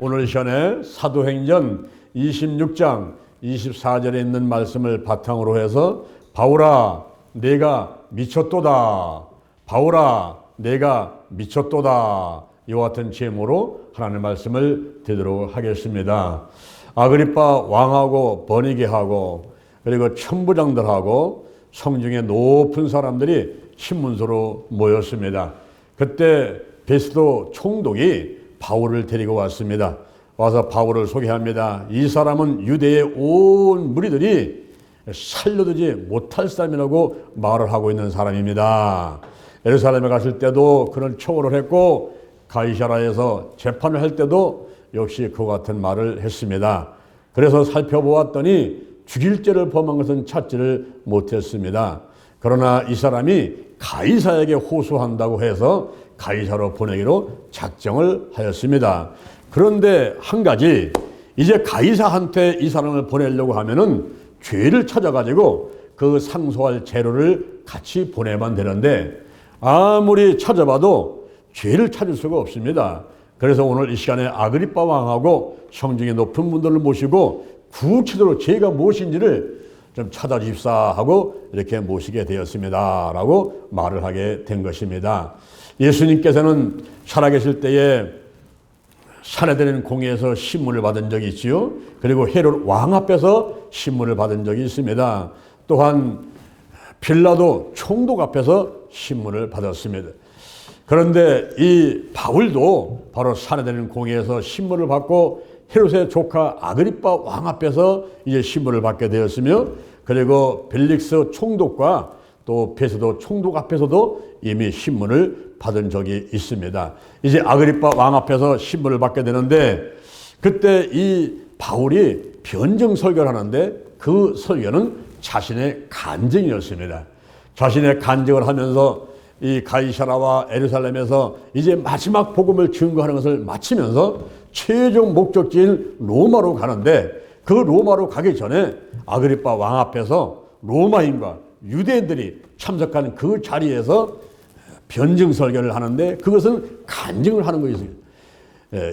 오늘 시간에 사도행전 26장 24절에 있는 말씀을 바탕으로 해서 바울아 내가 미쳤도다, 바울아 내가 미쳤도다, 이와 같은 제목으로 하나님의 말씀을 드리도록 하겠습니다. 아그리빠 왕하고 버니게하고 그리고 천부장들하고 성중에 높은 사람들이 신문소로 모였습니다. 그때 베스도 총독이 바울을 데리고 왔습니다. 와서 바울을 소개합니다. 이 사람은 유대의 온 무리들이 살려두지 못할 사람이라고 말을 하고 있는 사람입니다. 예루살렘에 갔을 때도 그런 처벌을 했고 가이사라에서 재판을 할 때도 역시 그와 같은 말을 했습니다. 그래서 살펴보았더니 죽일 죄를 범한 것은 찾지를 못했습니다. 그러나 이 사람이 가이사에게 호소한다고 해서 가이사로 보내기로 작정을 하였습니다. 그런데 한 가지, 이제 가이사한테 이 사람을 보내려고 하면은 죄를 찾아가지고 그 상소할 재료를 같이 보내면 되는데 아무리 찾아봐도 죄를 찾을 수가 없습니다. 그래서 오늘 이 시간에 아그리빠 왕하고 성중에 높은 분들을 모시고 구체적으로 죄가 무엇인지를 좀 찾아주십사 하고 이렇게 모시게 되었습니다 라고 말을 하게 된 것입니다. 예수님께서는 살아계실 때에 사내들인 공회에서 신문을 받은 적이 있지요. 그리고 헤롯 왕 앞에서 신문을 받은 적이 있습니다. 또한 빌라도 총독 앞에서 신문을 받았습니다. 그런데 이 바울도 바로 사내들인 공회에서 신문을 받고 헤롯의 조카 아그리빠 왕 앞에서 이제 신문을 받게 되었으며, 그리고 벨릭스 총독과 또 베스도 총독 앞에서도 이미 신문을 받은 적이 있습니다. 이제 아그리빠 왕 앞에서 신문을 받게 되는데, 그때 이 바울이 변증 설교를 하는데 그 설교는 자신의 간증이었습니다. 자신의 간증을 하면서 이 가이사라와 예루살렘에서 이제 마지막 복음을 증거하는 것을 마치면서 최종 목적지인 로마로 가는데, 그 로마로 가기 전에 아그리빠 왕 앞에서 로마인과 유대인들이 참석한 그 자리에서 변증 설교를 하는데 그것은 간증을 하는 것이었습니다.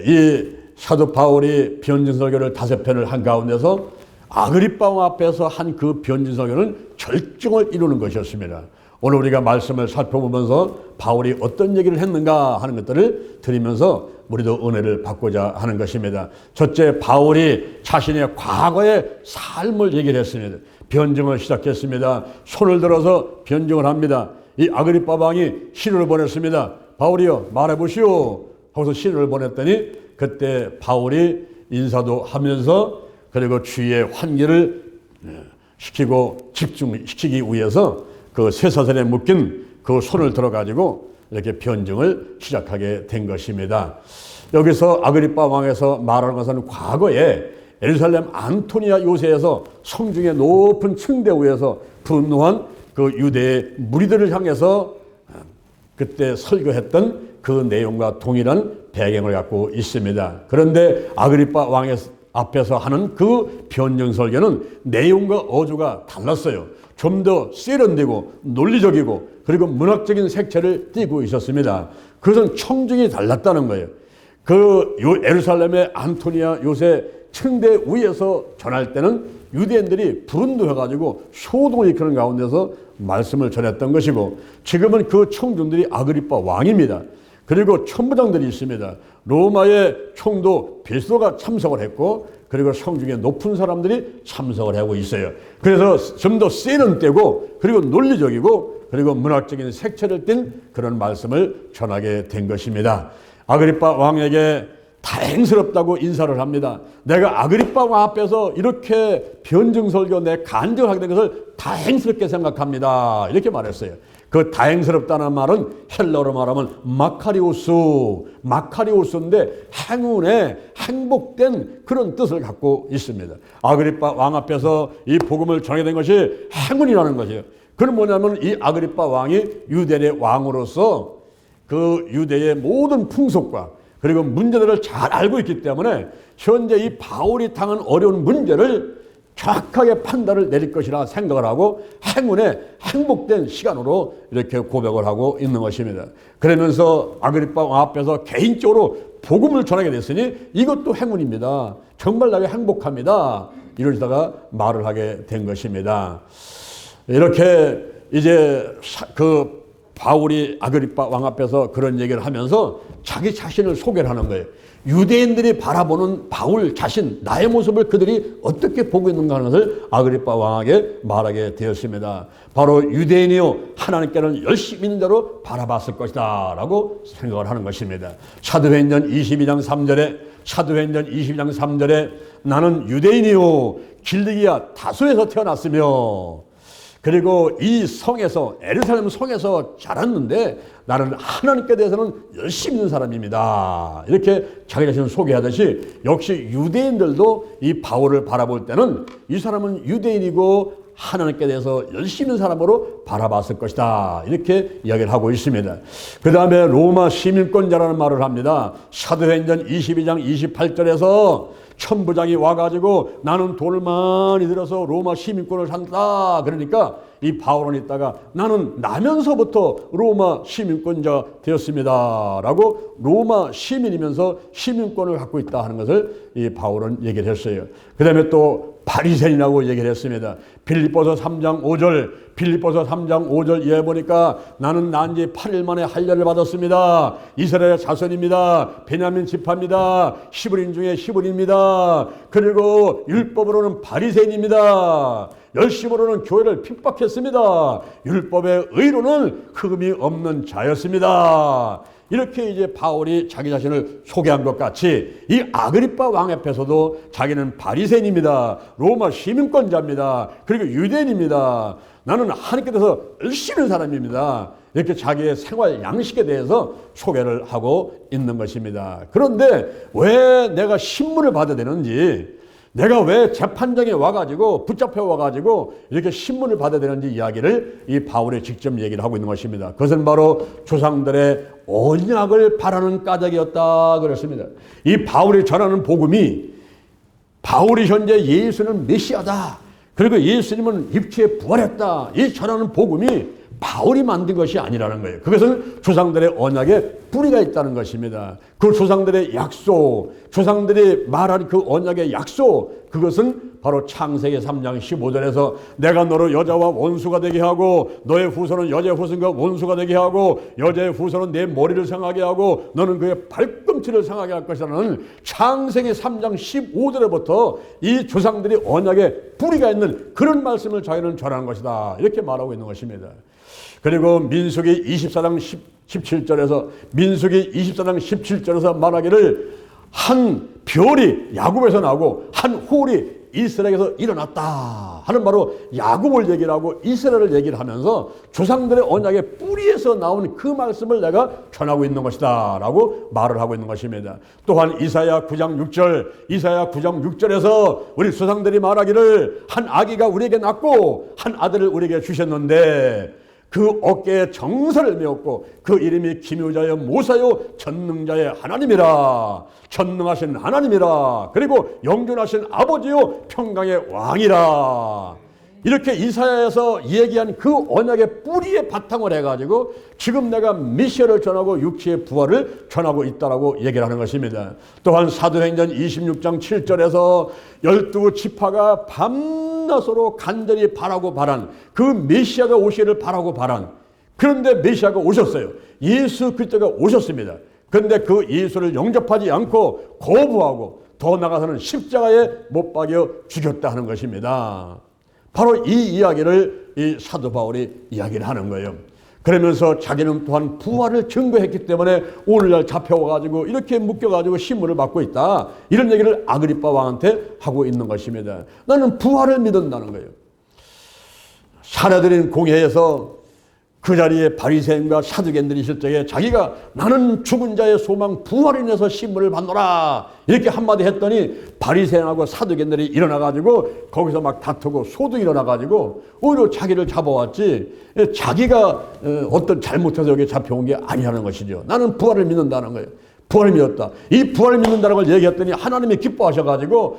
이 사도 바울이 변증 설교를 5편을 한 가운데서 아그리빠 왕 앞에서 한 그 변증 설교는 결정을 이루는 것이었습니다. 오늘 우리가 말씀을 살펴보면서 바울이 어떤 얘기를 했는가 하는 것들을 드리면서 우리도 은혜를 받고자 하는 것입니다. 첫째, 바울이 자신의 과거의 삶을 얘기를 했습니다. 변증을 시작했습니다. 손을 들어서 변증을 합니다. 이 아그리빠 왕이 신호를 보냈습니다. 바울이여 말해보시오 하고서 신호를 보냈더니 그때 바울이 인사도 하면서 그리고 주위의 환기를 시키고 집중시키기 위해서 그 쇠사슬에 묶인 그 손을 들어가지고 이렇게 변증을 시작하게 된 것입니다. 여기서 아그리빠 왕에서 말하는 것은 과거에 예루살렘 안토니아 요새에서 성중의 높은 층대 위에서 분노한 그 유대의 무리들을 향해서 그때 설교했던 그 내용과 동일한 배경을 갖고 있습니다. 그런데 아그리빠 왕의 앞에서 하는 그 변증 설교는 내용과 어조가 달랐어요. 좀 더 세련되고 논리적이고 그리고 문학적인 색채를 띠고 있었습니다. 그것은 청중이 달랐다는 거예요. 그 예루살렘의 안토니아 요새 층대 위에서 전할 때는 유대인들이 분노해가지고 소동을 일으키는 가운데서 말씀을 전했던 것이고, 지금은 그 청중들이 아그리빠 왕입니다. 그리고 천부장들이 있습니다. 로마의 총독 베스도가 참석을 했고, 그리고 성중에 높은 사람들이 참석을 하고 있어요. 그래서 좀 더 세련되고 그리고 논리적이고 그리고 문학적인 색채를 띤 그런 말씀을 전하게 된 것입니다. 아그리빠 왕에게 다행스럽다고 인사를 합니다. 내가 아그리빠 왕 앞에서 이렇게 변증 설교 내 간증을 하게 된 것을 다행스럽게 생각합니다. 이렇게 말했어요. 그 다행스럽다는 말은 헬라어로 말하면 마카리오스인데 행운에 행복된 그런 뜻을 갖고 있습니다. 아그리빠 왕 앞에서 이 복음을 전하게 된 것이 행운이라는 것이에요. 그건 뭐냐면 이 아그리빠 왕이 유대의 왕으로서 그 유대의 모든 풍속과 그리고 문제들을 잘 알고 있기 때문에 현재 이 바울이 당한 어려운 문제를 정확하게 판단을 내릴 것이라 생각을 하고 행운의 행복된 시간으로 이렇게 고백을 하고 있는 것입니다. 그러면서 아그리빠 왕 앞에서 개인적으로 복음을 전하게 됐으니 이것도 행운입니다. 정말 나게 행복합니다. 이러다가 말을 하게 된 것입니다. 이렇게 이제 그 바울이 아그리빠 왕 앞에서 그런 얘기를 하면서 자기 자신을 소개를 하는 거예요. 유대인들이 바라보는 바울 자신, 나의 모습을 그들이 어떻게 보고 있는가 하는 것을 아그리빠 왕에게 말하게 되었습니다. 바로 유대인이요 하나님께는 열심히 있는 대로 바라봤을 것이다 라고 생각을 하는 것입니다. 사도행전 22장 3절에 나는 유대인이요 길리기아 다소에서 태어났으며 그리고 이 성에서 예루살렘 성에서 자랐는데 나는 하나님께 대해서는 열심히 있는 사람입니다. 이렇게 자기 자신을 소개하듯이 역시 유대인들도 이 바울을 바라볼 때는 이 사람은 유대인이고 하나님께 대해서 열심히 있는 사람으로 바라봤을 것이다. 이렇게 이야기를 하고 있습니다. 그 다음에 로마 시민권자라는 말을 합니다. 사도행전 22장 28절에서 천부장이 와가지고 나는 돈을 많이 들어서 로마 시민권을 산다. 그러니까 이 바울은 있다가 나는 나면서부터 로마 시민권자 되었습니다. 라고 로마 시민이면서 시민권을 갖고 있다 하는 것을 이 바울은 얘기를 했어요. 그 다음에 또 바리새인이라고 얘기를 했습니다. 빌립보서 3장 5절 이해 보니까 나는 난 지 8일 만에 할례를 받았습니다. 이스라엘 자손입니다. 베냐민 지파입니다. 히브리인 중에 히브리입니다. 그리고 율법으로는 바리새인입니다. 열심으로는 교회를 핍박했습니다. 율법의 의로는 흠이 없는 자였습니다. 이렇게 이제 바울이 자기 자신을 소개한 것 같이 이 아그리빠 왕 앞에서도 자기는 바리새인입니다. 로마 시민권자입니다. 그리고 유대인입니다. 나는 하나님께 대해서 열심히 하는 사람입니다. 이렇게 자기의 생활 양식에 대해서 소개를 하고 있는 것입니다. 그런데 왜 내가 신문을 받아야 되는지, 내가 왜 재판장에 와가지고 붙잡혀 와가지고 이렇게 신문을 받아야 되는지 이야기를 이 바울이 직접 얘기를 하고 있는 것입니다. 그것은 바로 조상들의 언약을 바라는 까닭이었다 그랬습니다. 이 바울이 전하는 복음이 바울이 현재 예수는 메시아다, 그리고 예수님은 입체에 부활했다, 이 전하는 복음이 바울이 만든 것이 아니라는 거예요. 그것은 조상들의 언약에 뿌리가 있다는 것입니다. 그 조상들의 약속, 조상들이 말한 그 언약의 약속, 그것은 바로 창세기 3장 15절에서 내가 너를 여자와 원수가 되게 하고 너의 후손은 여자의 후손과 원수가 되게 하고 여자의 후손은 내 머리를 상하게 하고 너는 그의 발꿈치를 상하게 할 것이라는 창세기 3장 15절에부터 이 조상들이 언약에 뿌리가 있는 그런 말씀을 자기는 전하는 것이다, 이렇게 말하고 있는 것입니다. 그리고 민수기 24장 17절에서 말하기를 한 별이 야곱에서 나고 한 홀이 이스라엘에서 일어났다 하는 바로 야곱을 얘기를 하고 이스라엘을 얘기를 하면서 조상들의 언약의 뿌리에서 나온 그 말씀을 내가 전하고 있는 것이다 라고 말을 하고 있는 것입니다. 또한 이사야 9장 6절에서 우리 조상들이 말하기를 한 아기가 우리에게 낳고 한 아들을 우리에게 주셨는데 그 어깨에 정사를 메었고 그 이름이 기묘자여 모사요 전능자의 하나님이라, 전능하신 하나님이라, 그리고 영존하신 아버지요 평강의 왕이라. 이렇게 이사야에서 얘기한 그 언약의 뿌리에 바탕을 해가지고 지금 내가 미시아를 전하고 육체의 부활을 전하고 있다라고 얘기를 하는 것입니다. 또한 사도행전 26장 7절에서 12지파가 밤낮으로 간절히 바라고 바란 그 메시아가 오시기를 바라고 바란, 그런데 메시아가 오셨어요. 예수 그리스도가 오셨습니다. 그런데 그 예수를 영접하지 않고 거부하고 더 나아가서는 십자가에 못 박여 죽였다 하는 것입니다. 바로 이 이야기를 이 사도 바울이 이야기를 하는 거예요. 그러면서 자기는 또한 부활을 증거했기 때문에 오늘날 잡혀와가지고 이렇게 묶여가지고 신문을 받고 있다, 이런 얘기를 아그리빠 왕한테 하고 있는 것입니다. 나는 부활을 믿는다는 거예요. 사내들인 공회에서 그 자리에 바리새인과 사두개인들이 있을 적에 자기가 나는 죽은 자의 소망 부활을 인해서 신문을 받노라 이렇게 한마디 했더니 바리새인하고 사두개인들이 일어나가지고 거기서 막 다투고 소도 일어나가지고 오히려 자기를 잡아왔지 자기가 어떤 잘못해서 여기 잡혀온 게 아니라는 것이죠. 나는 부활을 믿는다는 거예요. 부활을 믿었다. 이 부활을 믿는다는 걸 얘기했더니 하나님이 기뻐하셔가지고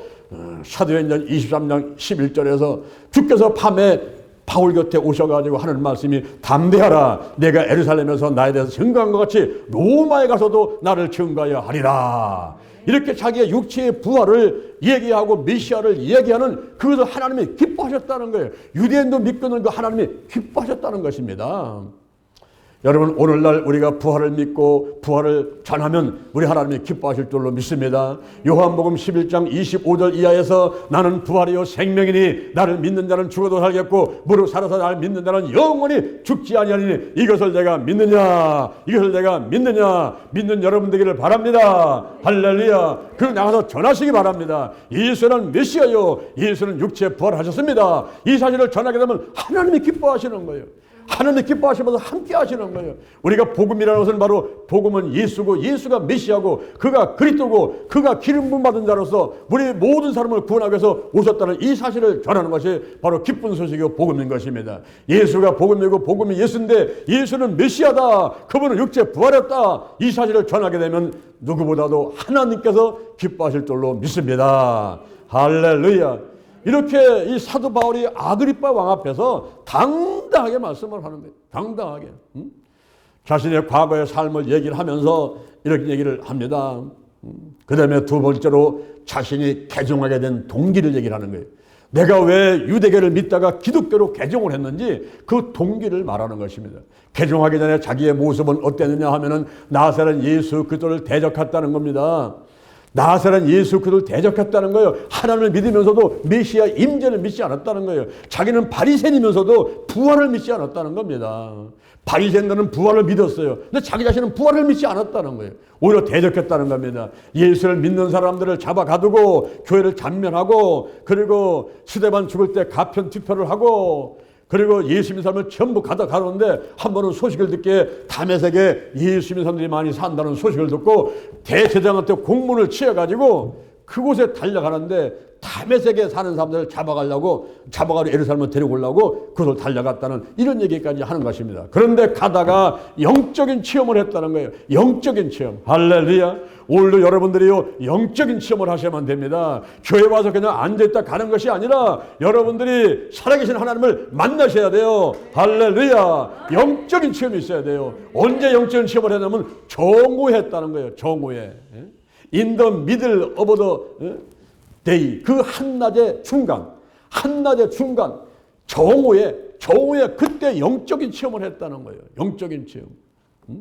사도행전 23장 11절에서 주께서 밤에 바울 곁에 오셔가지고 하는 말씀이 담대하라. 내가 예루살렘에서 나에 대해서 증거한 것 같이 로마에 가서도 나를 증거하여 하리라. 이렇게 자기의 육체의 부활을 얘기하고 메시아를 얘기하는 그것을 하나님이 기뻐하셨다는 거예요. 유대인도 믿고 있는 그 하나님이 기뻐하셨다는 것입니다. 여러분, 오늘날 우리가 부활을 믿고 부활을 전하면 우리 하나님이 기뻐하실 줄로 믿습니다. 요한복음 11장 25절 이하에서 나는 부활이요 생명이니 나를 믿는 자는 죽어도 살겠고 무릇 살아서 나를 믿는 자는 영원히 죽지 아니하리니 이것을 내가 믿느냐, 이것을 내가 믿느냐, 믿는 여러분 되기를 바랍니다. 할렐루야. 그리고 나가서 전하시기 바랍니다. 예수는 메시아요, 예수는 육체 부활하셨습니다. 이 사실을 전하게 되면 하나님이 기뻐하시는 거예요. 하나님이 기뻐하시면서 함께 하시는 거예요. 우리가 복음이라는 것은 바로 복음은 예수고 예수가 메시아고 그가 그리스도고 그가 기름 부음 받은 자로서 우리 모든 사람을 구원하기 위해서 오셨다는 이 사실을 전하는 것이 바로 기쁜 소식이고 복음인 것입니다. 예수가 복음이고 복음이 예수인데 예수는 메시아다, 그분은 육체 부활했다, 이 사실을 전하게 되면 누구보다도 하나님께서 기뻐하실 줄로 믿습니다. 할렐루야. 이렇게 이 사도 바울이 아그리빠 왕 앞에서 당당하게 말씀을 하는 거예요. 당당하게. 자신의 과거의 삶을 얘기를 하면서 이렇게 얘기를 합니다. 그 다음에 두 번째로 자신이 개종하게 된 동기를 얘기를 하는 거예요. 내가 왜 유대교를 믿다가 기독교로 개종을 했는지 그 동기를 말하는 것입니다. 개종하기 전에 자기의 모습은 어땠느냐 하면은 나사렛 예수 그리스도를 대적했다는 겁니다. 나사렛 예수 그리스도를 대적했다는 거예요. 하나님을 믿으면서도 메시아 임재를 믿지 않았다는 거예요. 자기는 바리새인이면서도 부활을 믿지 않았다는 겁니다. 바리새인들은 부활을 믿었어요. 근데 자기 자신은 부활을 믿지 않았다는 거예요. 오히려 대적했다는 겁니다. 예수를 믿는 사람들을 잡아 가두고 교회를 잔면하고, 그리고 스데반 죽을 때 가편 투표를 하고, 그리고 예수 믿는 사람을 전부 가는데 한 번은 소식을 듣기에 다메섹에 예수 믿는 사람들이 많이 산다는 소식을 듣고 대제사장한테 공문을 취해가지고 그곳에 달려가는데 다메섹에 사는 사람들을 잡아가지고 예루살렘을 데리고 오려고 그곳을 달려갔다는 이런 얘기까지 하는 것입니다. 그런데 가다가 영적인 체험을 했다는 거예요. 영적인 체험. 할렐루야. 오늘도 여러분들이요 영적인 체험을 하셔야만 됩니다. 교회 와서 그냥 앉아있다 가는 것이 아니라 여러분들이 살아계신 하나님을 만나셔야 돼요. 할렐루야. 영적인 체험이 있어야 돼요. 언제 영적인 체험을 했냐면 정오에 했다는 거예요. 정오에. In the middle of the day. 그 한낮의 중간 정오에 그때 영적인 체험을 했다는 거예요. 영적인 체험.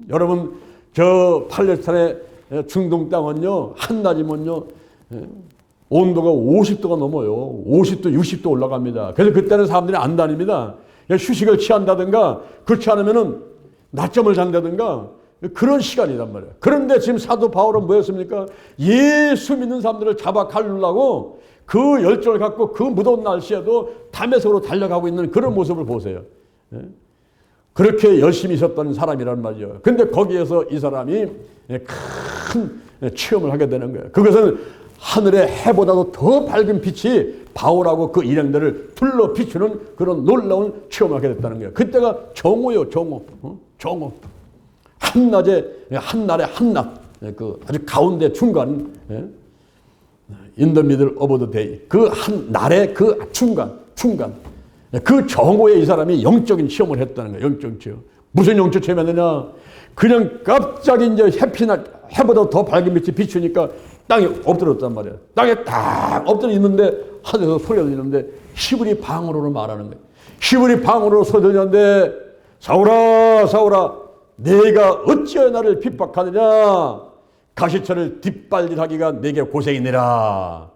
여러분, 저 팔레스타인의 중동 땅은요 한낮이면요 온도가 50도가 넘어요. 50도 60도 올라갑니다. 그래서 그때는 사람들이 안 다닙니다. 휴식을 취한다든가 그렇지 않으면은 낮잠을 잔다든가 그런 시간이란 말이에요. 그런데 지금 사도 바울은 뭐였습니까? 예수 믿는 사람들을 잡아 가르려고 그 열정을 갖고 그 무더운 날씨에도 다메섹으로 달려가고 있는 그런 모습을 보세요. 그렇게 열심히 있었던 사람이란 말이에요. 근데 거기에서 이 사람이 큰 체험을 하게 되는 거예요. 그것은 하늘의 해보다도 더 밝은 빛이 바울하고 그 일행들을 둘러 비추는 그런 놀라운 체험을 하게 됐다는 거예요. 그때가 정오예요. 정오. 한날의 한낮, 그 아주 가운데 중간, in the middle of the day. 그 한날의 그 중간. 그 정오에 이 사람이 영적인 체험을 했다는 거예요. 영적인 체험. 무슨 영적 체험이었느냐? 그냥 갑자기 이제 해보다 더 밝은 빛이 비추니까 땅에 엎드렸단 말이에요. 땅에 딱 엎드려 있는데 하늘에서 소리가 들리는데 히브리 방언으로 말하는 거예요. 히브리 방언으로 소리 들리는데 사울아 내가 어찌하여 나를 핍박하느냐? 가시처를 뒷발질하기가 내게 고생이니라.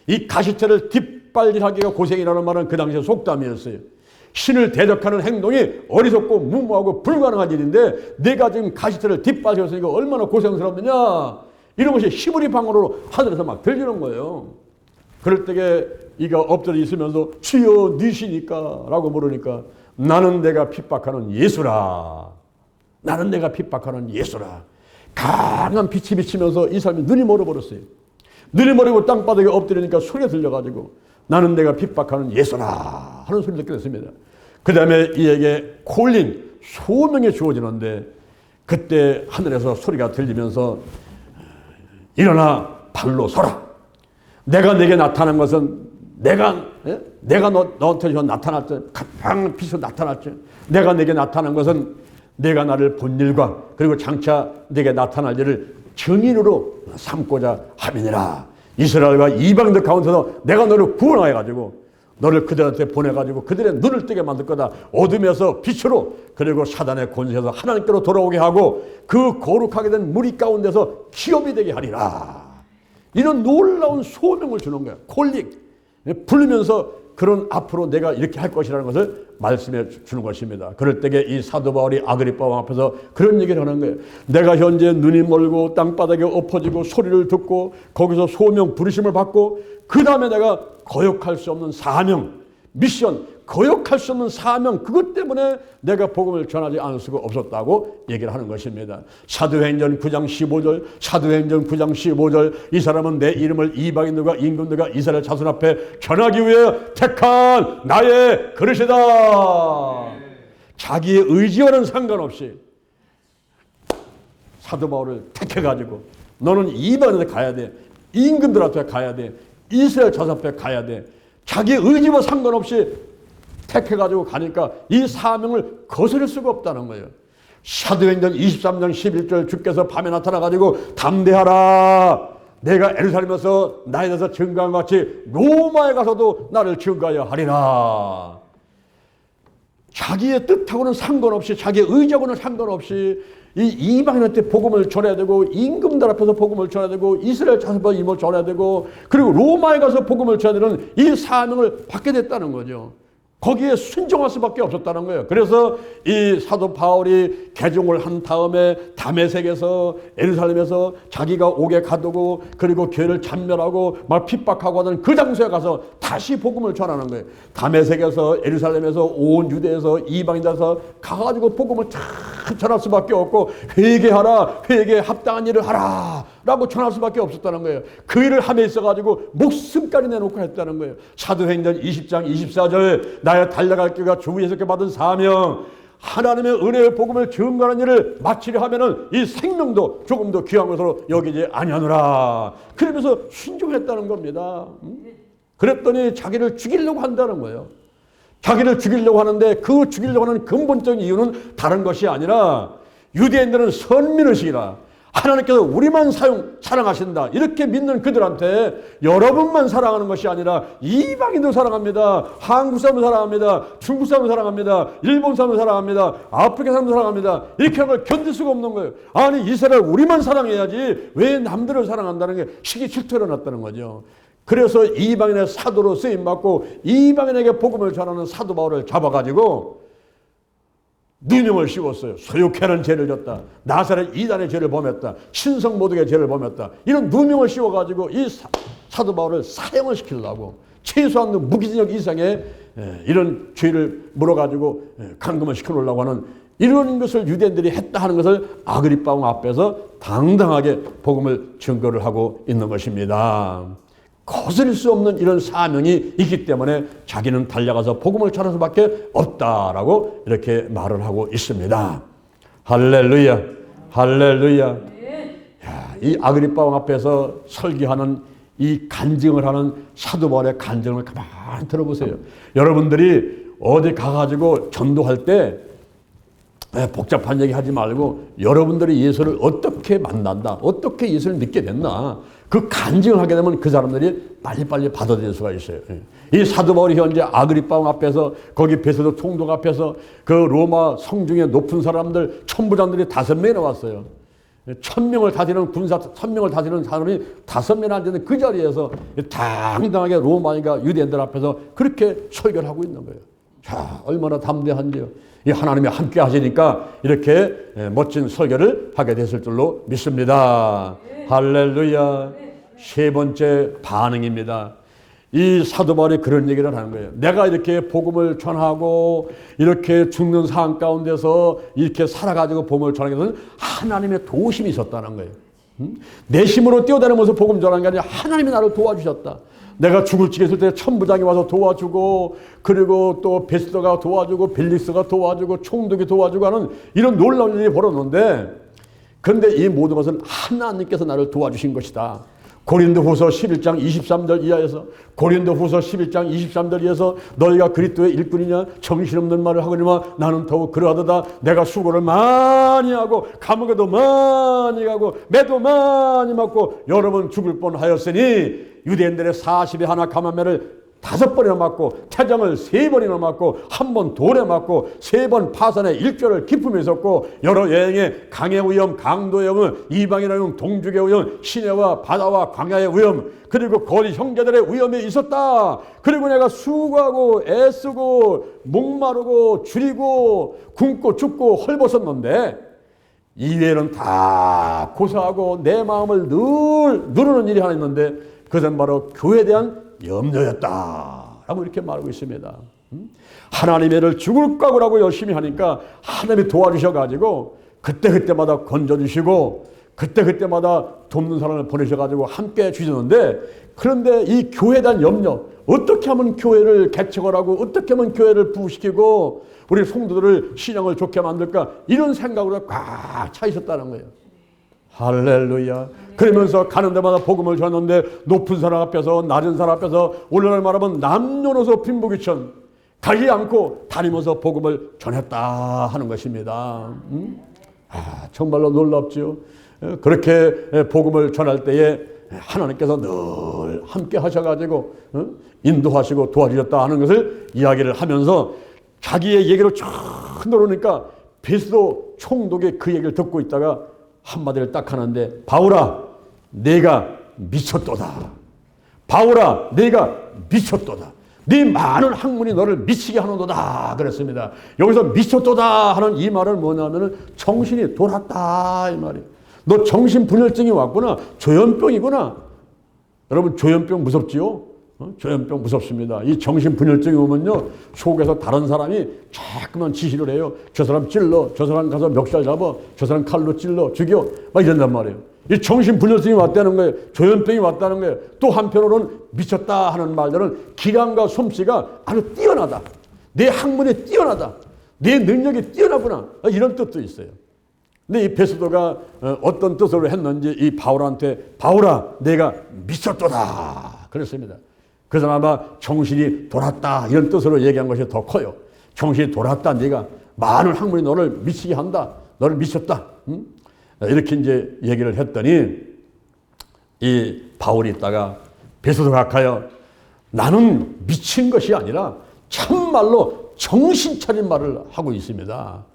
이 가시처를 뒷발질하기가 고생이라는 말은 그 당시에 속담이었어요. 신을 대적하는 행동이 어리석고 무모하고 불가능한 일인데 내가 지금 가시처를 뒷발질했으니까 얼마나 고생스럽느냐? 이런 것이 히브리 방언으로 하늘에서 막 들리는 거예요. 그럴 때에 이가 엎드려 있으면서 주여 니시니까 라고 물으니까 나는 내가 핍박하는 예수라. 강한 빛이 비치면서 이 사람이 눈이 멀어버렸어요. 눈이 멀고 땅바닥에 엎드리니까 소리가 들려가지고 나는 내가 핍박하는 예수라 하는 소리를 듣게 됐습니다. 그 다음에 이에게 콜링, 소명이 주어지는데 그때 하늘에서 소리가 들리면서 일어나 발로 서라. 내가 내게 나타난 것은 내가 예? 내가 너한테 나타났지. 가장 빛으로 나타났지. 내가 내게 나타난 것은 내가 나를 본 일과 그리고 장차 내게 나타날 일을 증인으로 삼고자 함이니라. 이스라엘과 이방인들 가운데서 내가 너를 구원하여 가지고 너를 그들한테 보내가지고 그들의 눈을 뜨게 만들 거다. 어둠에서 빛으로 그리고 사단의 권세에서 하나님께로 돌아오게 하고 그 거룩하게 된 무리 가운데서 기업이 되게 하리라. 이런 놀라운 소명을 주는 거야. 콜링. 부르면서 그런 앞으로 내가 이렇게 할 것이라는 것을 말씀해 주는 것입니다. 그럴 때에 이 사도 바울이 아그리파 왕 앞에서 그런 얘기를 하는 거예요. 내가 현재 눈이 멀고 땅바닥에 엎어지고 소리를 듣고 거기서 소명 부르심을 받고 그 다음에 내가 거역할 수 없는 사명, 미션, 거역할 수 없는 사명, 그것 때문에 내가 복음을 전하지 않을 수가 없었다고 얘기를 하는 것입니다. 사도행전 9장 15절, 사도행전 9장 15절, 이 사람은 내 이름을 이방인들과 임금들과 이스라엘 자손 앞에 전하기 위해 택한 나의 그릇이다. 자기의 의지와는 상관없이 사도 바울을 택해가지고 너는 이방인한테 가야 돼. 임금들 앞에 가야 돼. 이스라엘 자손 앞에 가야 돼. 자기의 의지와 상관없이 택해가지고 가니까 이 사명을 거스릴 수가 없다는 거예요. 사도행전 23장 11절 주께서 밤에 나타나가지고 담대하라. 내가 예루살렘에서 나에 대해서 증거한 것 같이 로마에 가서도 나를 증거하여 하리라. 자기의 뜻하고는 상관없이 자기의 의지하고는 상관없이 이 이방인한테 복음을 전해야 되고 임금들 앞에서 복음을 전해야 되고 이스라엘 자손 앞에서 임을 전해야 되고 그리고 로마에 가서 복음을 전해야 되는 이 사명을 받게 됐다는 거죠. 거기에 순종할 수밖에 없었다는 거예요. 그래서 이 사도 바울이 개종을 한 다음에 다메섹에서 예루살렘에서 자기가 옥에 가두고 그리고 교회를 찬멸하고 막 핍박하고 하는 그 장소에 가서 다시 복음을 전하는 거예요. 다메섹에서 예루살렘에서 온 유대에서 이방인들에서 가가지고 복음을 참 전할 수밖에 없고 회개하라, 회개에 합당한 일을 하라 라고 전할 수밖에 없었다는 거예요. 그 일을 함에 있어가지고 목숨까지 내놓고 했다는 거예요. 사도행전 20장 24절 나의 달려갈 길과 주 예수께 받은 사명 하나님의 은혜의 복음을 증거하는 일을 마치려 하면은 이 생명도 조금 더 귀한 것으로 여기지 아니하노라. 그러면서 순종했다는 겁니다. 그랬더니 자기를 죽이려고 한다는 거예요. 자기를 죽이려고 하는데 그 죽이려고 하는 근본적인 이유는 다른 것이 아니라 유대인들은 선민의식이라 하나님께서 우리만 사랑하신다 이렇게 믿는 그들한테 여러분만 사랑하는 것이 아니라 이방인도 사랑합니다. 한국 사람도 사랑합니다. 중국 사람도 사랑합니다. 일본 사람도 사랑합니다. 아프리카 사람도 사랑합니다. 이렇게 하는 걸 견딜 수가 없는 거예요. 아니 이스라엘 우리만 사랑해야지 왜 남들을 사랑한다는 게 시기 질투가 일어났다는 거죠. 그래서 이방인의 사도로 쓰임받고 이방인에게 복음을 전하는 사도 바울을 잡아가지고 누명을 씌웠어요. 소욕해는 죄를 졌다. 나사렛 이단의 죄를 범했다. 신성 모독의 죄를 범했다. 이런 누명을 씌워가지고 이 사도 바울을 사형을 시키려고 최소한 무기징역 이상의 이런 죄를 물어가지고 감금을 시켜놓으려고 하는 이런 것을 유대인들이 했다 하는 것을 아그리파 왕 앞에서 당당하게 복음을 증거를 하고 있는 것입니다. 거스릴 수 없는 이런 사명이 있기 때문에 자기는 달려가서 복음을 전할 수밖에 없다라고 이렇게 말을 하고 있습니다. 할렐루야, 할렐루야. 야, 이 아그리파 왕 앞에서 설교하는 이 간증을 하는 사도 바울의 간증을 가만히 들어보세요. 여러분들이 어디 가가지고 전도할 때 복잡한 얘기 하지 말고 여러분들이 예수를 어떻게 만난다, 어떻게 예수를 믿게 됐나 그 간증을 하게 되면 그 사람들이 빨리빨리 받아들일 수가 있어요. 이 사도 바울이 현재 아그리파 왕 앞에서 거기 베드로 총독 앞에서 그 로마 성중에 높은 사람들 천부장들이 5명이나 왔어요. 1000명을 다스리는 군사 1000명을 다스리는 사람이 5명 앉는 그 자리에서 당당하게 로마인과 유대인들 앞에서 그렇게 설교를 하고 있는 거예요. 자, 얼마나 담대한지요. 이 하나님이 함께 하시니까 이렇게 멋진 설교를 하게 됐을 줄로 믿습니다. 할렐루야. 세 번째 반응입니다. 이 사도 바울이 그런 얘기를 하는 거예요. 내가 이렇게 복음을 전하고 이렇게 죽는 상황 가운데서 이렇게 살아가지고 복음을 전하게 되는 하나님의 도우심이 있었다는 거예요. 내 힘으로 뛰어다니면서 복음 전하는 게 아니라 하나님이 나를 도와주셨다. 내가 죽을 지게 있을 때 천부장이 와서 도와주고 그리고 또 베스더가 도와주고 벨릭스가 도와주고 총독이 도와주고 하는 이런 놀라운 일이 벌어졌는데 그런데 이 모든 것은 하나님께서 나를 도와주신 것이다. 고린도후서 11장 23절 이하에서 고린도후서 11장 23절 이하에서 너희가 그리스도의 일꾼이냐 정신없는 말을 하거니와 나는 더욱 그러하도다. 내가 수고를 많이 하고 감옥에도 많이 가고 매도 많이 맞고 여러 번 죽을 뻔하였으니 유대인들의 40에 하나 감암매를 5번이나 맞고 태장을 3번이나 맞고 1번 돌에 맞고 3번 파산에 일조를 기품에 섰고 여러 여행에 강의 위험, 강도의 위험, 이방인의 위험, 동족의 위험, 시내와 바다와 광야의 위험, 그리고 거리 형제들의 위험이 있었다. 그리고 내가 수고하고 애쓰고 목마르고 줄이고 굶고 춥고 헐벗었는데 이외에는 다 고사하고 내 마음을 늘 누르는 일이 하나 있는데 그것은 바로 교회에 대한 염려였다 라고 이렇게 말하고 있습니다. 하나님의 일을 죽을 각오라고 열심히 하니까 하나님이 도와주셔가지고 그때그때마다 건져주시고 그때그때마다 돕는 사람을 보내셔가지고 함께 주셨는데, 그런데 이 교회에 대한 염려, 어떻게 하면 교회를 개척을 하고 어떻게 하면 교회를 부흥시키고 우리 성도들을 신앙을 좋게 만들까, 이런 생각으로 꽉 차 있었다는 거예요. 할렐루야. 그러면서 가는 데마다 복음을 전하는데 높은 사람 앞에서 낮은 사람 앞에서 오늘날 말하면 남녀노소 빈부귀천 가리지 않고 다니면서 복음을 전했다 하는 것입니다. 정말로 놀랍죠. 그렇게 복음을 전할 때에 하나님께서 늘 함께 하셔가지고 인도하시고 도와주셨다 하는 것을 이야기를 하면서 자기의 얘기를 쭉 들어오니까 베스도 총독이 그 얘기를 듣고 있다가 한마디를 딱 하는데, 바울아 내가 미쳤도다. 바울아 내가 미쳤도다. 네 많은 학문이 너를 미치게 하는도다 그랬습니다. 여기서 미쳤도다 하는 이 말은 뭐냐면 정신이 돌았다 이 말이에요. 너 정신분열증이 왔구나. 조현병이구나. 여러분 조현병 무섭지요? 조현병 무섭습니다. 이 정신분열증이 오면요 속에서 다른 사람이 자꾸만 지시를 해요. 저 사람 찔러, 저 사람 가서 멱살 잡아, 저 사람 칼로 찔러 죽여 막 이런단 말이에요. 이 정신분열증이 왔다는 거예요. 조현병이 왔다는 거예요. 또 한편으로는 미쳤다 하는 말들은 기량과 솜씨가 아주 뛰어나다. 내 학문이 뛰어나다. 내 능력이 뛰어나구나. 이런 뜻도 있어요. 근데 이 베스도가 어떤 뜻으로 했는지 이 바울한테 바울아 내가 미쳤도다 그랬습니다. 그래서 아마 정신이 돌았다 이런 뜻으로 얘기한 것이 더 커요. 정신이 돌았다. 네가 많은 학문이 너를 미치게 한다. 너를 미쳤다. 이렇게 이제 얘기를 했더니 이 바울이 있다가 베스도가 가요. 나는 미친 것이 아니라 참말로 정신 차린 말을 하고 있습니다.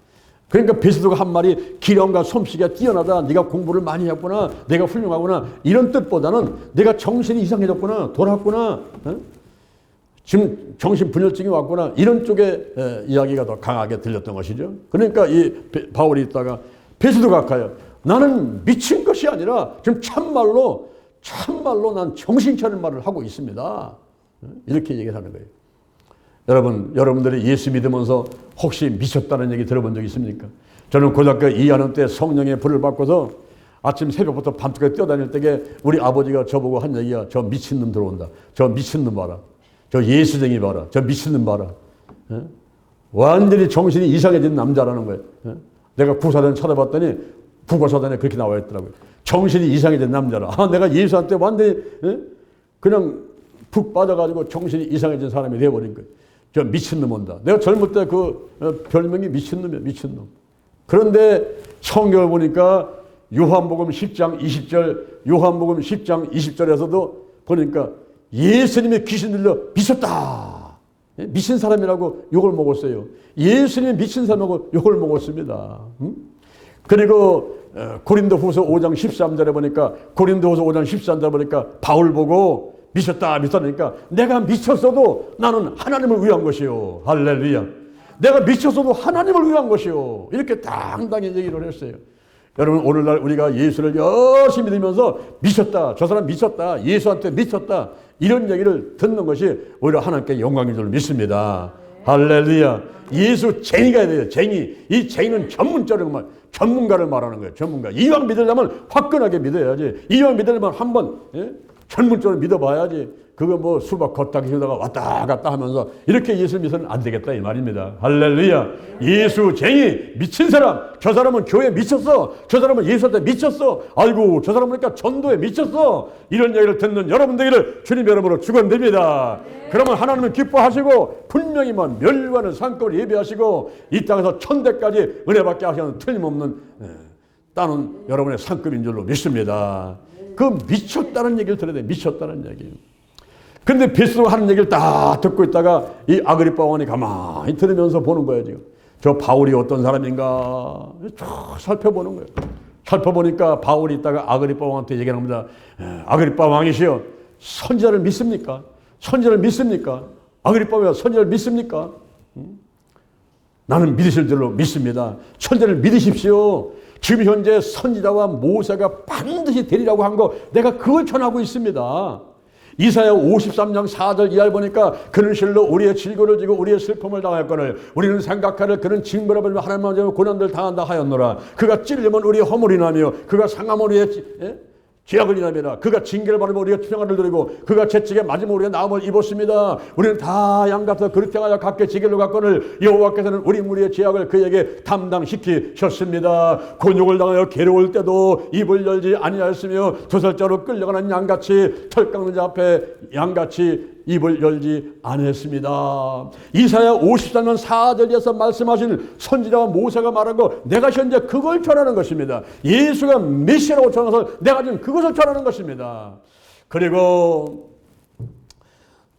그러니까 베스도가 한 말이 기량과 솜씨가 뛰어나다. 네가 공부를 많이 했구나. 내가 훌륭하구나. 이런 뜻보다는 내가 정신이 이상해졌구나. 돌았구나. 지금 정신분열증이 왔구나. 이런 쪽의 이야기가 더 강하게 들렸던 것이죠. 그러니까 이 바울이 있다가 베스도가 가요. 나는 미친 것이 아니라 지금 참말로 난 정신 차린 말을 하고 있습니다. 이렇게 얘기를 하는 거예요. 여러분들이 예수 믿으면서 혹시 미쳤다는 얘기 들어본 적 있습니까? 저는 고등학교 2학년 때 성령의 불을 받고서 아침 새벽부터 밤새게 뛰어다닐 때에 우리 아버지가 저보고 한 얘기가 저 미친놈 들어온다. 저 미친놈 봐라. 저 예수쟁이 봐라. 저 미친놈 봐라. 완전히 정신이 이상해진 남자라는 거예요. 내가 구사전 찾아봤더니 국어사전에 그렇게 나와 있더라고요. 정신이 이상해진 남자라. 내가 예수한테 완전히 그냥 푹 빠져가지고 정신이 이상해진 사람이 되어버린 거예요. 저 미친놈 온다. 내가 젊을 때 그 별명이 미친놈이야. 미친놈. 그런데 성경을 보니까 요한복음 10장 20절 요한복음 10장 20절에서도 보니까 예수님의 귀신 들려 미쳤다. 미친 사람이라고 욕을 먹었어요. 예수님이 미친 사람이라고 욕을 먹었습니다. 그리고 고린도후서 5장 13절에 보니까 고린도후서 5장 13절에 보니까 바울 보고 미쳤다니까 내가 미쳤어도 나는 하나님을 위한 것이요. 할렐루야. 내가 미쳤어도 하나님을 위한 것이요. 이렇게 당당히 얘기를 했어요. 여러분 오늘날 우리가 예수를 열심히 믿으면서 미쳤다. 저 사람 미쳤다. 예수한테 미쳤다. 이런 얘기를 듣는 것이 오히려 하나님께 영광인 줄 믿습니다. 할렐루야. 예수 쟁이가 돼요. 쟁이. 이 쟁이는 전문가를 말하는 거예요. 전문가. 이왕 믿으려면 화끈하게 믿어야지. 이왕 믿으려면 한번 전문적으로 믿어봐야지. 그거 뭐 수박 걷다 기다가 왔다 갔다 하면서 이렇게 예수 믿으면 안 되겠다 이 말입니다. 할렐루야. 예수쟁이 미친 사람, 저 사람은 교회에 미쳤어, 저 사람은 예수한테 미쳤어, 아이고 저 사람은 그러니까 전도에 미쳤어, 이런 얘기를 듣는 여러분들을 주님의 이름으로 축원드립니다. 그러면 하나님은 기뻐하시고 분명히 멸류관을 상급을 예비하시고 이 땅에서 천대까지 은혜 받게 하시는 틀림없는 따는 여러분의 상급인 줄로 믿습니다. 그 미쳤다는 얘기를 들어야 돼. 미쳤다는 얘기. 근데 베드로가 하는 얘기를 딱 듣고 있다가 이 아그리파 왕이 가만히 들으면서 보는 거예요. 지금 저 바울이 어떤 사람인가 쭉 살펴보는 거예요. 살펴보니까 바울이 있다가 아그리파 왕한테 얘기를 합니다. 아그리파 왕이시여, 선지자를 믿습니까? 선지자를 믿습니까? 아그리파 왕, 선지자를 믿습니까? 나는 믿으실 줄로 믿습니다. 선지자를 믿으십시오. 지금 현재 선지자와 모세가 반드시 되리라고 한 거 내가 그걸 전하고 있습니다. 이사야 53장 4절 이하를 보니까 그는 실로 우리의 질고를 지고 우리의 슬픔을 당할거늘 우리는 생각하를 그는 징벌을 받으며 하나님만 고난들 당한다 하였노라. 그가 찔리면 우리의 허물이 나며 그가 상하면 우리의 죄악을 인하며 그가 징계를 받으면 우리가 평안을 누리고 그가 채찍에 맞으면 우리가 나음을 입었습니다. 우리는 다 양같아 그릇 행하여 각기 지길로 갔거늘 여호와께서는 우리 무리의 죄악을 그에게 담당시키셨습니다. 곤욕을 당하여 괴로울 때도 입을 열지 아니하였으며 도살자로 끌려가는 양같이 털 깎는 자 앞에 양같이 입을 열지 아니했습니다. 이사야 53년 4절에서 말씀하신 선지자와 모세가 말한 거 내가 현재 그걸 전하는 것입니다. 예수가 메시아라고 전해서 내가 지금 그것을 전하는 것입니다. 그리고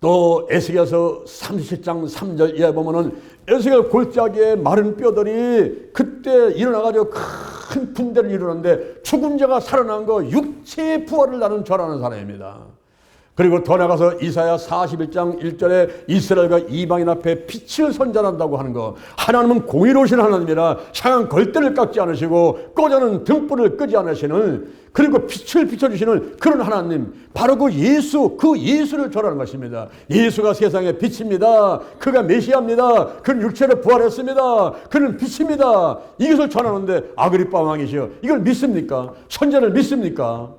또 에스겔서 37장 3절 이하에 보면은 에스겔 골짜기에 마른 뼈들이 그때 일어나가지고 큰 분대를 이루는데 죽은 자가 살아난 거 육체의 부활을 나는 전하는 사람입니다. 그리고 더 나가서 이사야 41장 1절에 이스라엘과 이방인 앞에 빛을 선전한다고 하는 거, 하나님은 공의로우신 하나님이라 향한 걸대를 깎지 않으시고 꺼져는 등불을 끄지 않으시는, 그리고 빛을 비춰주시는 그런 하나님, 바로 그 예수를 전하는 것입니다. 예수가 세상의 빛입니다. 그가 메시아입니다. 그는 육체로 부활했습니다. 그는 빛입니다. 이것을 전하는데 아그리파 왕이시여, 이걸 믿습니까? 선지자를 믿습니까?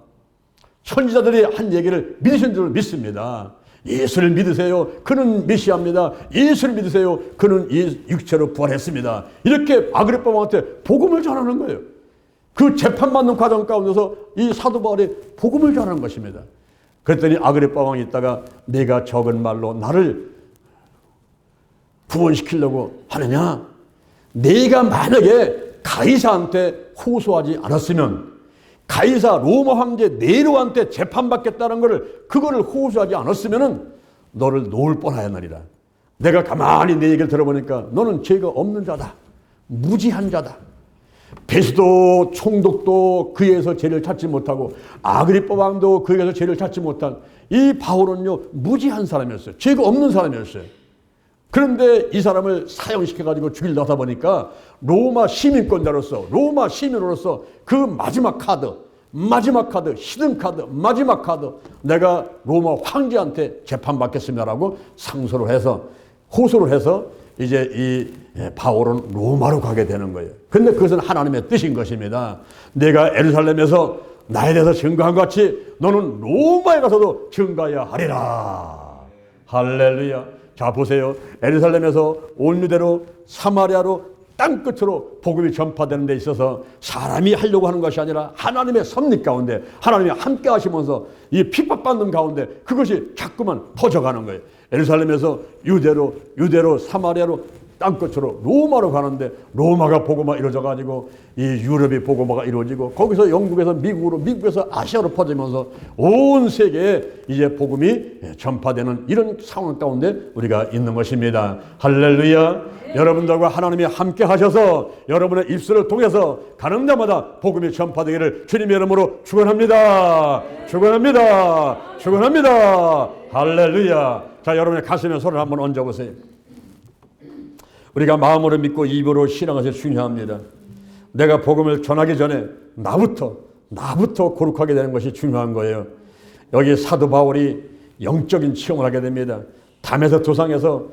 선지자들이 한 얘기를 믿으신 줄 믿습니다. 예수를 믿으세요. 그는 메시아입니다. 예수를 믿으세요. 그는 육체로 부활했습니다. 이렇게 아그리파 왕한테 복음을 전하는 거예요. 그 재판받는 과정 가운데서 이 사도 바울이 복음을 전하는 것입니다. 그랬더니 아그리파 왕이 있다가 내가 적은 말로 나를 구원시키려고 하느냐? 내가 만약에 가이사한테 호소하지 않았으면, 가이사 로마 황제 네로한테 재판받겠다는 그거를 호소하지 않았으면은 너를 놓을 뻔하였느니라. 내가 가만히 내 얘기를 들어보니까 너는 죄가 없는 자다. 무지한 자다. 베스도 총독도 그에서 죄를 찾지 못하고 아그리파 왕도 그에서 죄를 찾지 못한 이 바울은요 무지한 사람이었어요. 죄가 없는 사람이었어요. 그런데 이 사람을 사형시켜가지고 죽이려다 하다 보니까 로마 시민권자로서, 로마 시민으로서 그 마지막 카드, 히든 카드, 마지막 카드, 내가 로마 황제한테 재판받겠습니다라고 상소를 해서, 호소를 해서 이제 이 바울은 로마로 가게 되는 거예요. 근데 그것은 하나님의 뜻인 것입니다. 내가 예루살렘에서 나에 대해서 증거한 것 같이 너는 로마에 가서도 증거해야 하리라. 할렐루야. 자 보세요. 예루살렘에서 온 유대로 사마리아로 땅끝으로 복음이 전파되는 데 있어서 사람이 하려고 하는 것이 아니라 하나님의 섭리 가운데 하나님이 함께 하시면서 이 핍박받는 가운데 그것이 자꾸만 퍼져가는 거예요. 예루살렘에서 유대로 사마리아로 땅끝으로 로마로 가는데 로마가 복음화 이루어져 가지고 이 유럽이 복음화가 이루어지고 거기서 영국에서 미국으로, 미국에서 아시아로 퍼지면서 온 세계에 이제 복음이 전파되는 이런 상황 가운데 우리가 있는 것입니다. 할렐루야. 여러분들과 하나님이 함께 하셔서 여러분의 입술을 통해서 가는 데마다 복음이 전파되기를 주님의 이름으로 축원합니다. 축원합니다. 축원합니다. 할렐루야. 자, 여러분의 가슴에 손을 한번 얹어보세요. 우리가 마음으로 믿고 입으로 신앙하는 것이 중요합니다. 내가 복음을 전하기 전에 나부터 거룩하게 되는 것이 중요한 거예요. 여기 사도 바울이 영적인 체험을 하게 됩니다. 담에서 도상에서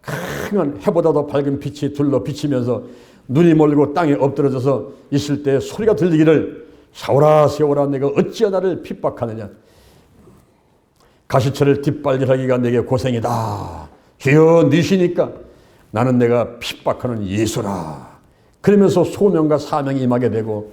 강한 해보다도 밝은 빛이 둘러 비치면서 눈이 멀고 땅에 엎드러져서 있을 때 소리가 들리기를 사울아 사울아 내가 어찌하여 나를 핍박하느냐. 가시처를 뒷발질하기가 내게 고생이다. 주여 니시니까 나는 내가 핍박하는 예수라. 그러면서 소명과 사명이 임하게 되고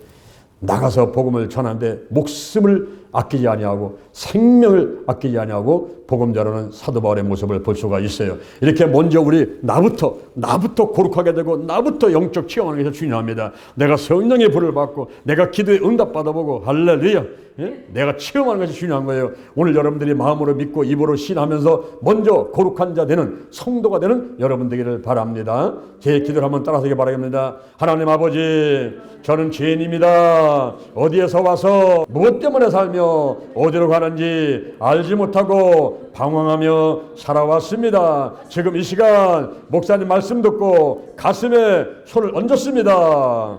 나가서 복음을 전하는데 목숨을 아끼지 아니하고 생명을 아끼지 아니하고 복음 전하는 사도 바울의 모습을 볼 수가 있어요. 이렇게 먼저 우리 나부터 거룩하게 되고 나부터 영적 체험하는 것이 중요합니다. 내가 성령의 불을 받고 내가 기도에 응답 받아보고 할렐루야. 예? 내가 체험하는 것이 중요한 거예요. 오늘 여러분들이 마음으로 믿고 입으로 신하면서 먼저 거룩한 자 되는 성도가 되는 여러분 되기를 바랍니다. 제 기도를 한번 따라서기 바랍니다. 하나님 아버지, 저는 죄인입니다. 어디에서 와서 무엇 때문에 살며 어디로 가는지 알지 못하고 방황하며 살아왔습니다. 지금 이 시간 목사님 말씀 듣고 가슴에 손을 얹었습니다.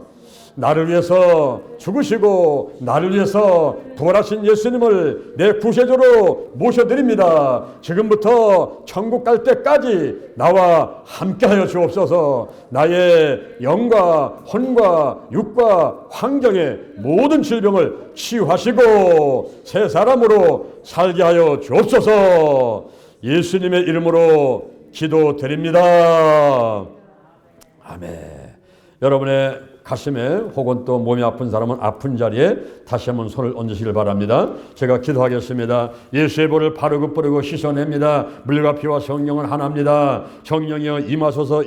나를 위해서 죽으시고 나를 위해서 부활하신 예수님을 내 구세주로 모셔드립니다. 지금부터 천국 갈 때까지 나와 함께하여 주옵소서. 나의 영과 혼과 육과 환경의 모든 질병을 치유하시고 새 사람으로 살게 하여 주옵소서. 예수님의 이름으로 기도드립니다. 아멘. 여러분의 가슴에 혹은 또 몸이 아픈 사람은 아픈 자리에 다시 한번 손을 얹으시길 바랍니다. 제가 기도하겠습니다. 예수의 볼을 바르고 뿌리고 씻어냅니다. 물과 피와 성령은 하나입니다. 성령이여 임하소서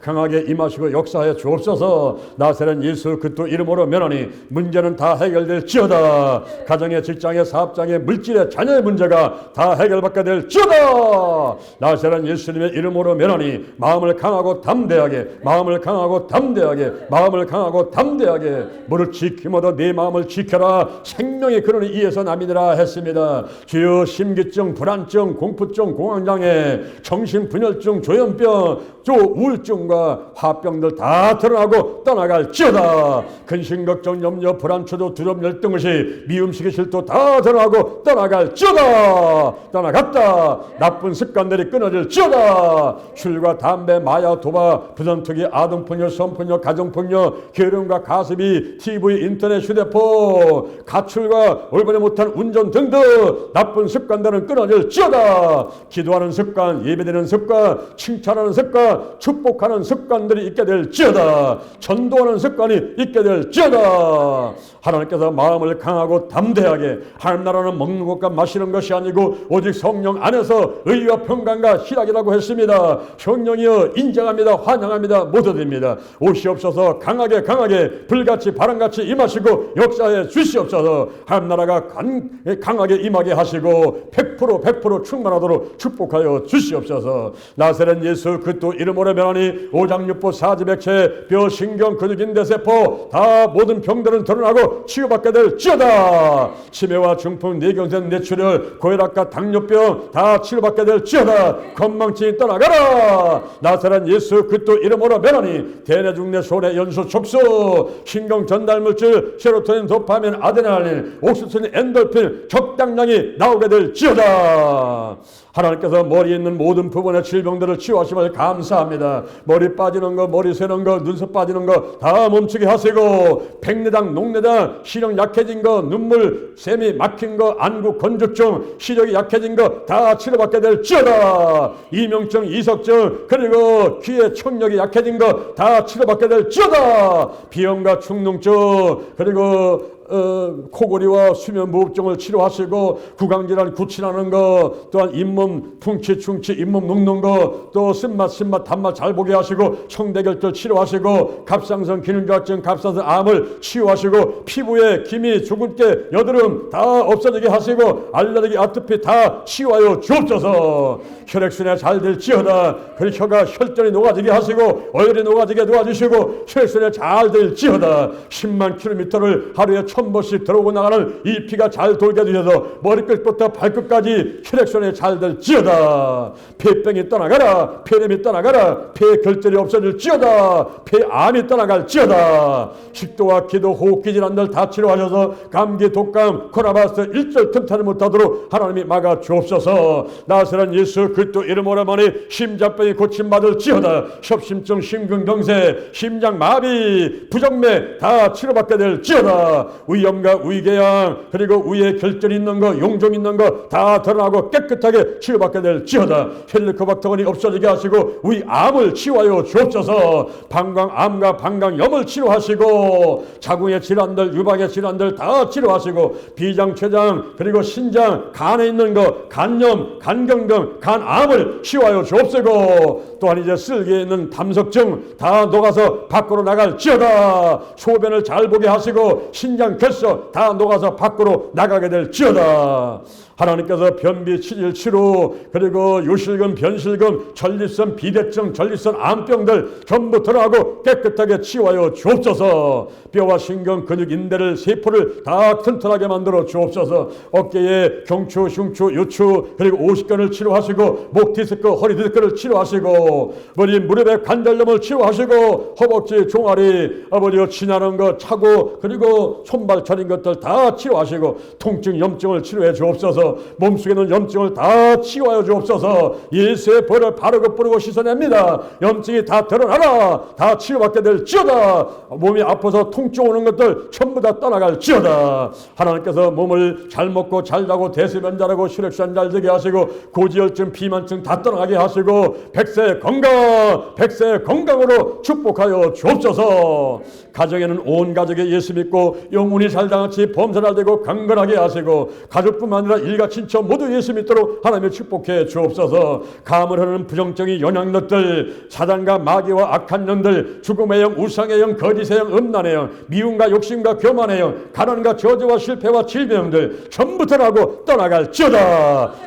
강하게 임하시고 역사하여 주옵소서. 나사렛 예수 그리스도 이름으로 면하니 문제는 다 해결될지어다. 가정의 직장의 사업장의 물질의 자녀의 문제가 다 해결받게 될지어다. 나사렛 예수님의 이름으로 면하니 마음을 강하고 담대하게 무릇 지킴어도 내 마음을 지켜라. 생명의 근원이 이에서 남이니라 했습니다. 주여 심기증, 불안증, 공포증, 공황장애, 정신분열증, 조현병, 우울증과 화병들 다 드러나고 떠나갈지어다. 근심, 걱정, 염려, 불안, 초조, 두려움, 열등, 의식, 미움식의 실도 다 드러나고 떠나갈지어다. 떠나갔다. 나쁜 습관들이 끊어질지어다. 술과 담배, 마약, 도박, 부정투기, 아동폭력, 성폭력, 가정폭력, 게으름과 가습이, TV, 인터넷, 휴대폰, 가출과 올바르지 못한 운전 등등 나쁜 습관들은 끊어질지어다. 기도하는 습관, 예배드리는 습관, 칭찬하는 습관, 축복하는 습관들이 있게 될지어다. 전도하는 습관이 있게 될지어다. 하나님께서 마음을 강하고 담대하게, 하나님 나라는 먹는 것과 마시는 것이 아니고 오직 성령 안에서 의와 평강과 희락이라고 했습니다. 성령이여 인정합니다. 환영합니다. 모두됩니다. 오시옵소서. 강하게 불같이 바람같이 임하시고 역사에 주시옵소서. 하나님 나라가 강하게 임하게 하시고 100% 충만하도록 축복하여 주시옵소서. 나사렛 예수 그리스도 이름으로 면하니 오장육부 사지백체 뼈 신경 근육 인대세포 다 모든 병들은 드러나고 치유받게 될지어다. 치매와 중풍 뇌경색 뇌출혈 고혈압과 당뇨병 다 치료받게 될지어다. 건망증이 떠나가라. 나사렛 예수 그리스도 이름으로 면하니 대뇌 중뇌 소뇌 연수 촉수 신경 전달물질 세로토닌 도파민 아드레날린 옥시토신 엔돌핀 적당량이 나오게 될지어다. 하나님께서 머리에 있는 모든 부분의 질병들을 치유하심을 감사합니다. 머리 빠지는 거, 머리 새는 거, 눈썹 빠지는 거 다 멈추게 하시고 백내장, 녹내장, 시력 약해진 거, 눈물, 샘이 막힌 거, 안구 건조증, 시력이 약해진 거 다 치료받게 될지어다. 이명증, 이석증, 그리고 귀의 청력이 약해진 거 다 치료받게 될지어다. 비염과 축농증, 그리고 코골이와 수면무호흡증을 치료하시고 구강질환 구취나는 거, 또한 잇몸 풍치 충치 잇몸 녹는 거, 또 쓴맛 단맛 잘 보게 하시고 청대결절 치료하시고 갑상선 기능저하증 갑상선 암을 치유하시고 피부에 기미 주근깨 여드름 다 없어지게 하시고 알레르기 아토피 다 치유하여 주옵소서. 혈액순환 잘 될지어다. 그리고 혀가 혈전이 녹아지게 하시고 어혈이 녹아지게 도와주시고 혈액순환 잘 될지어다. 10만 킬로미터를 하루에 1000번씩 들어오고 나가는 이 피가 잘 돌게 해주셔서 머리끝부터 발끝까지 혈액순환이 잘 될지어다. 폐병이 떠나가라. 폐렴이 떠나가라. 폐결절이 없어질지어다. 폐암이 떠나갈지어다. 식도와 기도 호흡기 질환들 다 치료하셔서 감기 독감 코로나바이러스 일절 틈타지 못하도록 하나님이 막아 주옵소서. 나사렛 예수 그리스도 이름으로 보니 심장병이 고침받을지어다. 협심증 심근경색 심장마비 부정맥 다 치료받게 될지어다. 위염과 위궤양 그리고 위에 결절 있는 거 용종 있는 거 다 드러나고 깨끗하게 치유받게 될지어다. 헬리코박터건이 없어지게 하시고 위암을 치유하여 주옵소서. 방광암과 방광염을 치료하시고 자궁의 질환들 유방의 질환들 다 치료하시고 비장 췌장 그리고 신장 간에 있는 거 간염 간경 등 간암을 치유하여 주옵시고 또한 이제 쓸개에 있는 담석증 다 녹아서 밖으로 나갈지어다. 소변을 잘 보게 하시고 신장 결석 다 녹아서 밖으로 나가게 될지어다. 하나님께서 변비, 치질, 치료 그리고 요실금, 변실금, 전립선, 비대증, 전립선, 암병들 전부 들어가고 깨끗하게 치유하여 주옵소서. 뼈와 신경, 근육, 인대를, 세포를 다 튼튼하게 만들어 주옵소서. 어깨에 경추, 흉추, 요추 그리고 오십견을 치료하시고 목 디스크, 허리 디스크를 치료하시고 머리, 무릎의 관절염을 치료하시고 허벅지, 종아리, 아버지여 지나는 것, 차고 그리고 손발 저린 것들 다 치료하시고 통증, 염증을 치료해 주옵소서. 몸속에 있는 염증을 다 치유하여 주옵소서. 예수의 벌을 바르고 뿌리고 씻어냅니다. 염증이 다 드러나라. 다 치유받게 될지어다. 몸이 아파서 통증 오는 것들 전부 다 떠나갈지어다. 하나님께서 몸을 잘 먹고 잘 자고 대수변 잘하고 혈액순환 잘 되게 하시고 고지혈증 비만증 다 떠나가게 하시고 백세 건강으로 축복하여 주옵소서. 가정에는 온 가족이 예수 믿고 영혼이 살다같이 범사 잘 되고 강건하게 하시고 가족뿐만 아니라 일가 친척 모두 예수 믿도록 하나님의 축복해 주옵소서. 감을 하는 부정적인 영향력들 사단과 마귀와 악한 영들 죽음의 영 우상의 영 거짓의 영 음란의 영 미움과 욕심과 교만의 영 가난과 저주와 실패와 질병들 전부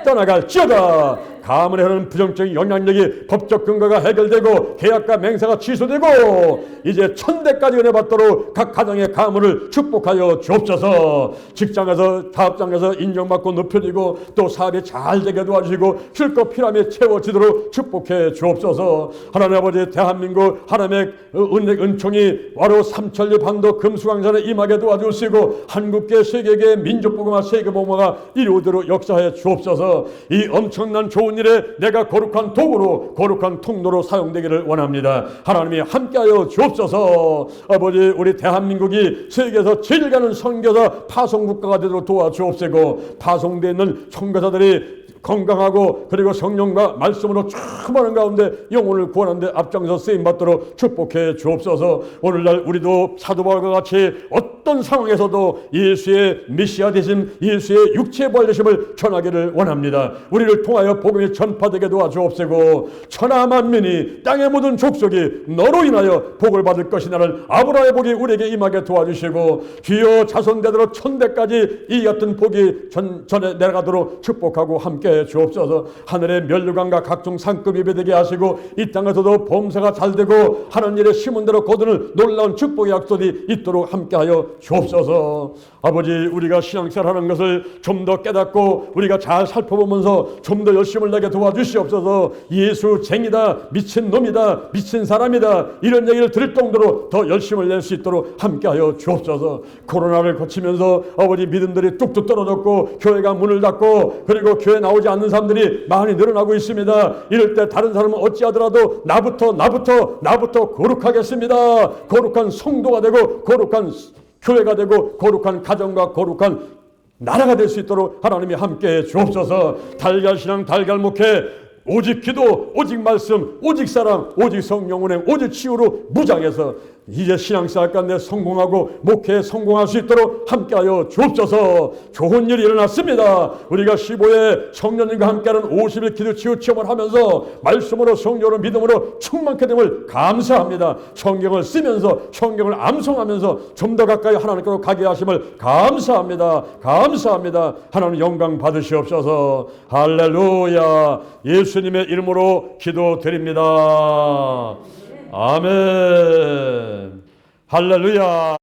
떠나갈지어다. 가문에 흐르는 부정적인 영향력이 법적 근거가 해결되고 계약과 맹세가 취소되고 이제 천대까지 은혜 받도록 각 가정의 가문을 축복하여 주옵소서. 직장에서 사업장에서 인정받고 높여지고 또 사업이 잘 되게 도와주시고 실컷 피라미드 채워지도록 축복해 주옵소서. 하나님 아버지 대한민국 하나님의 은총이 바로 삼천리 방도 금수강산에 임하게 도와주시고 한국계 세계계 민족복음화 세계복음화가 이루어지도록 역사해 주옵소서. 이 엄청난 좋은 일에 내가 거룩한 도구로 거룩한 통로로 사용되기를 원합니다. 하나님이 함께하여 주옵소서. 아버지 우리 대한민국이 세계에서 제일 가는 선교사 파송국가가 되도록 도와주옵시고 파송되어 있는 선교사들이 건강하고 그리고 성령과 말씀으로 충만한 가운데 영혼을 구하는 데 앞장서 쓰임받도록 축복해 주옵소서. 오늘날 우리도 사도 바울과 같이 어떤 상황에서도 예수의 메시아 되심 예수의 육체 부활되심을 전하기를 원합니다. 우리를 통하여 복음이 전파되게 도와주옵시고 천하만민이 땅의 모든 족속이 너로 인하여 복을 받을 것이나를 아브라함의 복이 우리에게 임하게 도와주시고 주여 자손대대로 천대까지 이 같은 복이 전에 내려가도록 축복하고 함께 주옵소서. 하늘의 면류관과 각종 상급이 되게 하시고 이 땅에서도 범사가 잘 되고 하는 일에 심은 대로 거두는 놀라운 축복의 약속이 있도록 함께하여 주옵소서. 아버지 우리가 신앙생활하는 것을 좀 더 깨닫고 우리가 잘 살펴보면서 좀 더 열심을 내게 도와주시옵소서. 예수 쟁이다 미친 놈이다 미친 사람이다 이런 얘기를 들을 정도로 더 열심을 낼 수 있도록 함께하여 주옵소서. 코로나를 거치면서 아버지 믿음들이 뚝뚝 떨어졌고 교회가 문을 닫고 그리고 교회 나오지 않는 사람들이 많이 늘어나고 있습니다. 이럴 때 다른 사람은 어찌하더라도 나부터 거룩하겠습니다. 거룩한 성도가 되고 거룩한 교회가 되고 거룩한 가정과 거룩한 나라가 될 수 있도록 하나님이 함께해 주옵소서. 달걀신앙 달걀목회 오직 기도 오직 말씀 오직 사랑 오직 성령 운행 오직 치유로 무장해서 이제 신앙생활 가운데 성공하고 목회에 성공할 수 있도록 함께하여 주옵소서. 좋은 일이 일어났습니다. 우리가 15회 청년님과 함께하는 50일 기도 치유 체험을 하면서 말씀으로 성령으로 믿음으로 충만케 됨을 감사합니다. 성경을 쓰면서 성경을 암송하면서 좀 더 가까이 하나님께로 가게 하심을 감사합니다. 하나님 영광 받으시옵소서. 할렐루야. 예수님의 이름으로 기도드립니다. 아멘. 할렐루야.